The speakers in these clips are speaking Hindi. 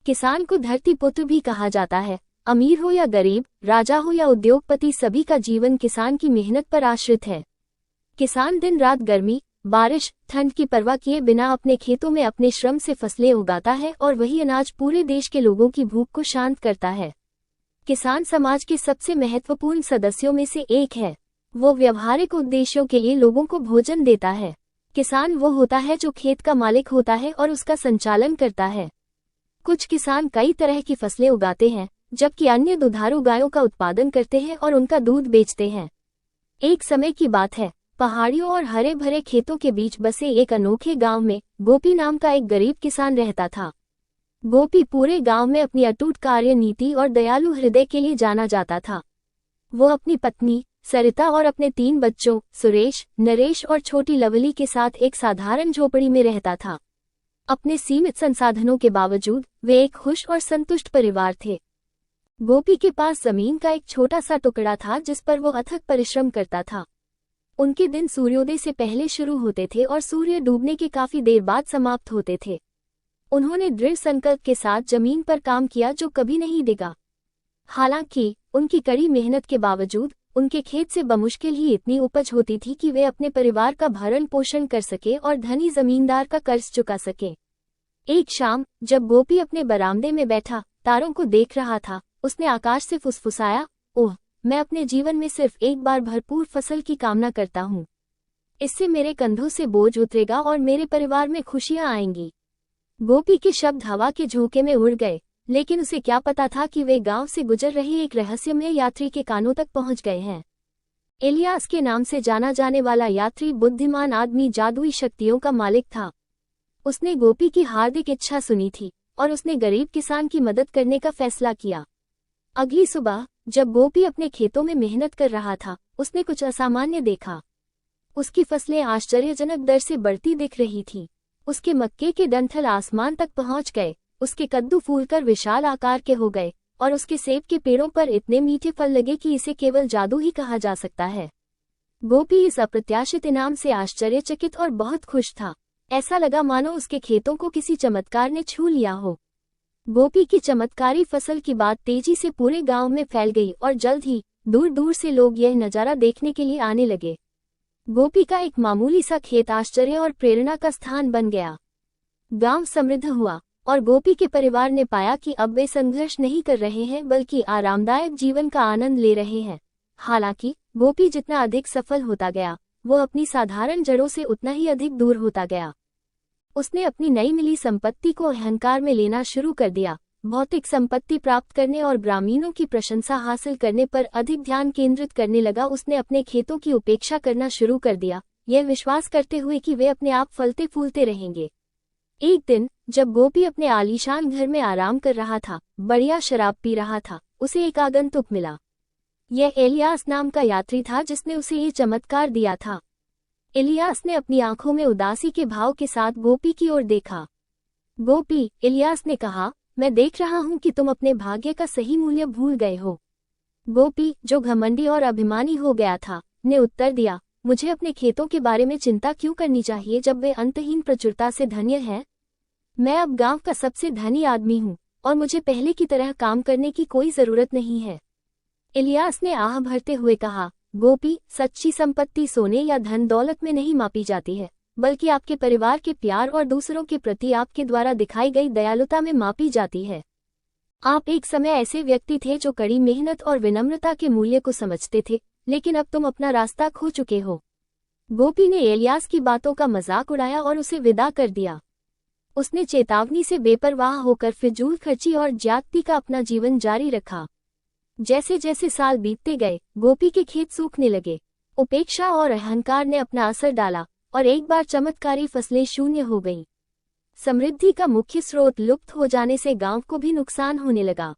किसान को धरती पुत्र भी कहा जाता है। अमीर हो या गरीब, राजा हो या उद्योगपति, सभी का जीवन किसान की मेहनत पर आश्रित है। किसान दिन रात गर्मी, बारिश, ठंड की परवाह किए बिना अपने खेतों में अपने श्रम से फसलें उगाता है और वही अनाज पूरे देश के लोगों की भूख को शांत करता है। किसान समाज के सबसे महत्वपूर्ण सदस्यों में से एक है। वो व्यवहारिक उद्देश्यों के लिए लोगों को भोजन देता है। किसान वो होता है जो खेत का मालिक होता है और उसका संचालन करता है। कुछ किसान कई तरह की फसलें उगाते हैं, जबकि अन्य दुधारू गायों का उत्पादन करते हैं और उनका दूध बेचते हैं। एक समय की बात है, पहाड़ियों और हरे भरे खेतों के बीच बसे एक अनोखे गांव में गोपी नाम का एक गरीब किसान रहता था। गोपी पूरे गांव में अपनी अटूट कार्य नीति और दयालु हृदय के लिए जाना जाता था। वो अपनी पत्नी सरिता और अपने 3 बच्चों सुरेश, नरेश और छोटी लवली के साथ एक साधारण झोपड़ी में रहता था। अपने सीमित संसाधनों के बावजूद वे एक खुश और संतुष्ट परिवार थे। गोपी के पास जमीन का एक छोटा सा टुकड़ा था जिस पर वो अथक परिश्रम करता था। उनके दिन सूर्योदय से पहले शुरू होते थे और सूर्य डूबने के काफी देर बाद समाप्त होते थे। उन्होंने दृढ़ संकल्प के साथ जमीन पर काम किया जो कभी नहीं डिगा। हालांकि उनकी कड़ी मेहनत के बावजूद उनके खेत से बमुश्किल ही इतनी उपज होती थी कि वे अपने परिवार का भरण पोषण कर सके और धनी जमींदार का कर्ज चुका सके। एक शाम जब गोपी अपने बरामदे में बैठा तारों को देख रहा था, उसने आकाश से फुसफुसाया, ओह, मैं अपने जीवन में सिर्फ एक बार भरपूर फसल की कामना करता हूँ। इससे मेरे कंधों से बोझ उतरेगा और मेरे परिवार में खुशियाँ आएंगी। गोपी के शब्द हवा के झोंके में उड़ गए, लेकिन उसे क्या पता था कि वे गांव से गुजर रहे एक रहस्यमय यात्री के कानों तक पहुंच गए हैं। इलियास के नाम से जाना जाने वाला यात्री बुद्धिमान आदमी जादुई शक्तियों का मालिक था। उसने गोपी की हार्दिक इच्छा सुनी थी और उसने गरीब किसान की मदद करने का फैसला किया। अगली सुबह जब गोपी अपने खेतों में मेहनत कर रहा था, उसने कुछ असामान्य देखा। उसकी फसलें आश्चर्यजनक दर से बढ़ती दिख रही थीं। उसके मक्के के डंठल आसमान तक पहुंच गए, उसके कद्दू फूलकर विशाल आकार के हो गए और उसके सेब के पेड़ों पर इतने मीठे फल लगे कि इसे केवल जादू ही कहा जा सकता है। गोपी इस अप्रत्याशित इनाम से आश्चर्यचकित और बहुत खुश था। ऐसा लगा मानो उसके खेतों को किसी चमत्कार ने छू लिया हो। गोपी की चमत्कारी फसल की बात तेजी से पूरे गांव में फैल गई और जल्द ही दूर दूर से लोग यह नजारा देखने के लिए आने लगे। गोपी का एक मामूली सा खेत आश्चर्य और प्रेरणा का स्थान बन गया। गांव समृद्ध हुआ और गोपी के परिवार ने पाया कि अब वे संघर्ष नहीं कर रहे हैं बल्कि आरामदायक जीवन का आनंद ले रहे हैं। हालांकि गोपी जितना अधिक सफल होता गया, वो अपनी साधारण जड़ों से उतना ही अधिक दूर होता गया। उसने अपनी नई मिली संपत्ति को अहंकार में लेना शुरू कर दिया। भौतिक संपत्ति प्राप्त करने और ग्रामीणों की प्रशंसा हासिल करने पर अधिक ध्यान केंद्रित करने लगा। उसने अपने खेतों की उपेक्षा करना शुरू कर दिया, यह विश्वास करते हुए कि वे अपने आप फलते फूलते रहेंगे। एक दिन जब गोपी अपने आलीशान घर में आराम कर रहा था, बढ़िया शराब पी रहा था, उसे एक आगंतुक मिला। यह इलियास नाम का यात्री था जिसने उसे ये चमत्कार दिया था। इलियास ने अपनी आंखों में उदासी के भाव के साथ गोपी की ओर देखा। गोपी, इलियास ने कहा, मैं देख रहा हूं कि तुम अपने भाग्य का सही मूल्य भूल गए हो। गोपी, जो घमंडी और अभिमानी हो गया था, ने उत्तर दिया, मुझे अपने खेतों के बारे में चिंता क्यों करनी चाहिए जब वे अंतहीन प्रचुरता से धन्य हैं। मैं अब गांव का सबसे धनी आदमी हूं और मुझे पहले की तरह काम करने की कोई जरूरत नहीं है। इलियास ने आह भरते हुए कहा, गोपी, सच्ची संपत्ति सोने या धन दौलत में नहीं मापी जाती है, बल्कि आपके परिवार के प्यार और दूसरों के प्रति आपके द्वारा दिखाई गई दयालुता में मापी जाती है। आप एक समय ऐसे व्यक्ति थे जो कड़ी मेहनत और विनम्रता के मूल्य को समझते थे, लेकिन अब तुम अपना रास्ता खो चुके हो। गोपी ने इलियास की बातों का मजाक उड़ाया और उसे विदा कर दिया। उसने चेतावनी से बेपरवाह होकर फिजूल खर्ची और ज्यादती का अपना जीवन जारी रखा। जैसे जैसे साल बीतते गए, गोपी के खेत सूखने लगे। उपेक्षा और अहंकार ने अपना असर डाला और एक बार चमत्कारी फसलें शून्य हो गईं। समृद्धि का मुख्य स्रोत लुप्त हो जाने से गांव को भी नुकसान होने लगा।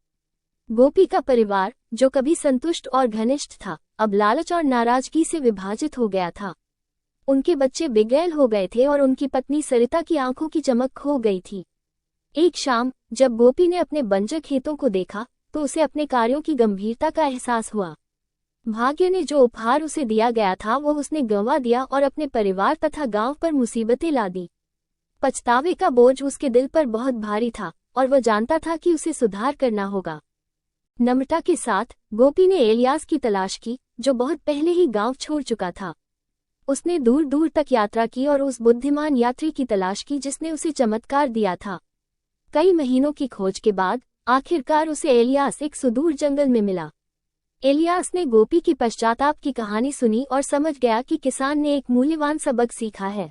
गोपी का परिवार, जो कभी संतुष्ट और घनिष्ठ था, अब लालच और नाराजगी से विभाजित हो गया था। उनके बच्चे बेगैल हो गए थे और उनकी पत्नी सरिता की आंखों की चमक खो गई थी। एक शाम जब गोपी ने अपने बंजर खेतों को देखा तो उसे अपने कार्यों की गंभीरता का एहसास हुआ। भाग्य ने जो उपहार उसे दिया गया था वो उसने गंवा दिया और अपने परिवार तथा गांव पर मुसीबतें ला दी। पछतावे का बोझ उसके दिल पर बहुत भारी था और वह जानता था कि उसे सुधार करना होगा। नम्रता के साथ गोपी ने एलियास की तलाश की, जो बहुत पहले ही गांव छोड़ चुका था। उसने दूर दूर तक यात्रा की और उस बुद्धिमान यात्री की तलाश की जिसने उसे चमत्कार दिया था। कई महीनों की खोज के बाद आखिरकार उसे एलियास एक सुदूर जंगल में मिला। एलियास ने गोपी की पश्चाताप की कहानी सुनी और समझ गया कि किसान ने एक मूल्यवान सबक सीखा है।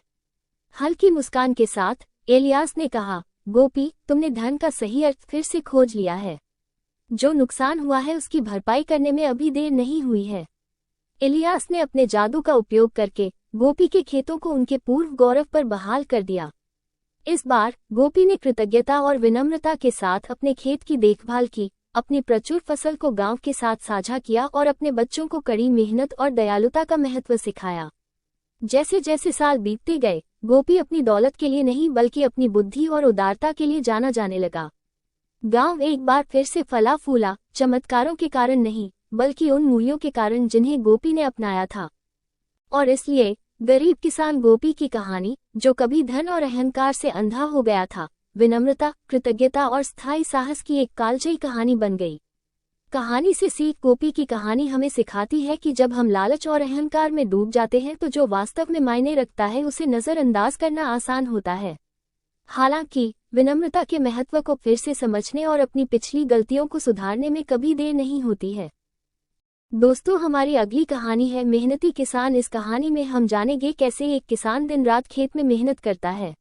हल्की मुस्कान के साथ एलियास ने कहा, गोपी, तुमने धन का सही अर्थ फिर से खोज लिया है। जो नुकसान हुआ है उसकी भरपाई करने में अभी देर नहीं हुई है। एलियास ने अपने जादू का उपयोग करके गोपी के खेतों को उनके पूर्व गौरव पर बहाल कर दिया। इस बार गोपी ने कृतज्ञता और विनम्रता के साथ अपने खेत की देखभाल की, अपनी प्रचुर फसल को गांव के साथ साझा किया और अपने बच्चों को कड़ी मेहनत और दयालुता का महत्व सिखाया। जैसे जैसे साल बीतते गए, गोपी अपनी दौलत के लिए नहीं बल्कि अपनी बुद्धि और उदारता के लिए जाना जाने लगा। गांव एक बार फिर से फला फूला, चमत्कारों के कारण नहीं बल्कि उन मूल्यों के कारण जिन्हें गोपी ने अपनाया था। और इसलिए गरीब किसान गोपी की कहानी, जो कभी धन और अहंकार से अंधा हो गया था, विनम्रता, कृतज्ञता और स्थायी साहस की एक कालजयी कहानी बन गई। कहानी से सीख गोपी की कहानी हमें सिखाती है कि जब हम लालच और अहंकार में डूब जाते हैं तो जो वास्तव में मायने रखता है उसे नजरअंदाज करना आसान होता है। हालांकि विनम्रता के महत्व को फिर से समझने और अपनी पिछली गलतियों को सुधारने में कभी देर नहीं होती है। दोस्तों, हमारी अगली कहानी है मेहनती किसान। इस कहानी में हम जानेंगे कैसे एक किसान दिन रात खेत में मेहनत करता है,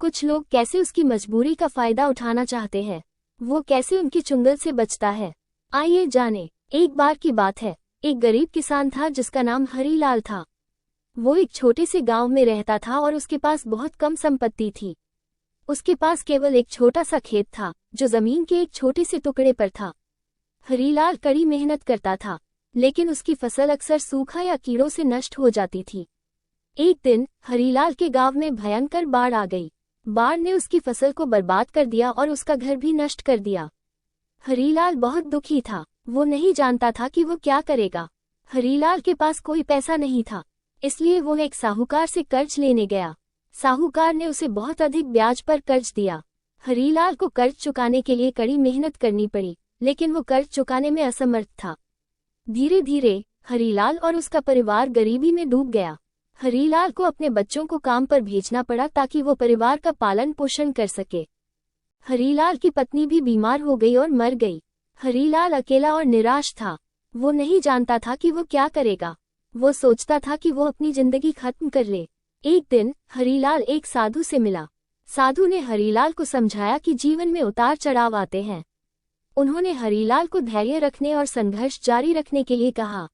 कुछ लोग कैसे उसकी मजबूरी का फायदा उठाना चाहते हैं, वो कैसे उनकी चुंगल से बचता है। आइए जाने। एक बार की बात है, एक गरीब किसान था जिसका नाम हरीलाल था। वो एक छोटे से गांव में रहता था और उसके पास बहुत कम संपत्ति थी। उसके पास केवल एक छोटा सा खेत था जो जमीन के एक छोटे से टुकड़े पर था। हरीलाल कड़ी मेहनत करता था, लेकिन उसकी फसल अक्सर सूखा या कीड़ों से नष्ट हो जाती थी। एक दिन हरीलाल के गांव में भयंकर बाढ़ आ गई। बाढ़ ने उसकी फसल को बर्बाद कर दिया और उसका घर भी नष्ट कर दिया। हरीलाल बहुत दुखी था। वो नहीं जानता था कि वो क्या करेगा। हरीलाल के पास कोई पैसा नहीं था, इसलिए वो एक साहूकार से कर्ज लेने गया। साहूकार ने उसे बहुत अधिक ब्याज पर कर्ज दिया। हरीलाल को कर्ज चुकाने के लिए कड़ी मेहनत करनी पड़ी, लेकिन वो कर्ज चुकाने में असमर्थ था। धीरे धीरे हरीलाल और उसका परिवार गरीबी में डूब गया। हरीलाल को अपने बच्चों को काम पर भेजना पड़ा ताकि वो परिवार का पालन पोषण कर सके। हरीलाल की पत्नी भी बीमार हो गई और मर गई। हरीलाल अकेला और निराश था। वो नहीं जानता था कि वो क्या करेगा। वो सोचता था कि वो अपनी जिंदगी खत्म कर ले। एक दिन हरीलाल एक साधु से मिला। साधु ने हरीलाल को समझाया कि जीवन में उतार चढ़ाव आते हैं। उन्होंने हरीलाल को धैर्य रखने और संघर्ष जारी रखने के लिए कहा।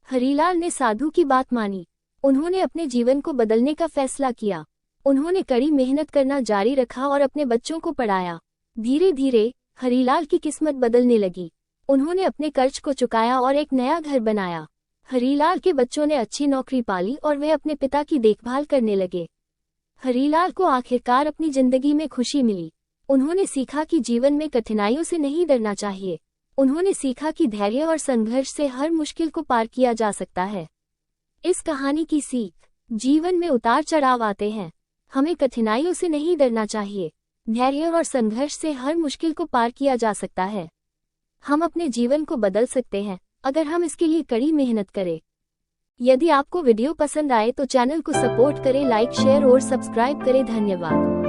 हरीलाल ने साधु की बात मानी। उन्होंने अपने जीवन को बदलने का फैसला किया। उन्होंने कड़ी मेहनत करना जारी रखा और अपने बच्चों को पढ़ाया। धीरे धीरे हरीलाल की किस्मत बदलने लगी। उन्होंने अपने कर्ज को चुकाया और एक नया घर बनाया। हरीलाल के बच्चों ने अच्छी नौकरी पाली और वे अपने पिता की देखभाल करने लगे। हरीलाल को आखिरकार अपनी जिंदगी में खुशी मिली। उन्होंने सीखा कि जीवन में कठिनाइयों से नहीं डरना चाहिए। उन्होंने सीखा कि धैर्य और संघर्ष से हर मुश्किल को पार किया जा सकता है। इस कहानी की सीख, जीवन में उतार चढ़ाव आते हैं, हमें कठिनाइयों से नहीं डरना चाहिए। धैर्य और संघर्ष से हर मुश्किल को पार किया जा सकता है। हम अपने जीवन को बदल सकते हैं अगर हम इसके लिए कड़ी मेहनत करें। यदि आपको वीडियो पसंद आए तो चैनल को सपोर्ट करें, लाइक, शेयर और सब्सक्राइब करें। धन्यवाद।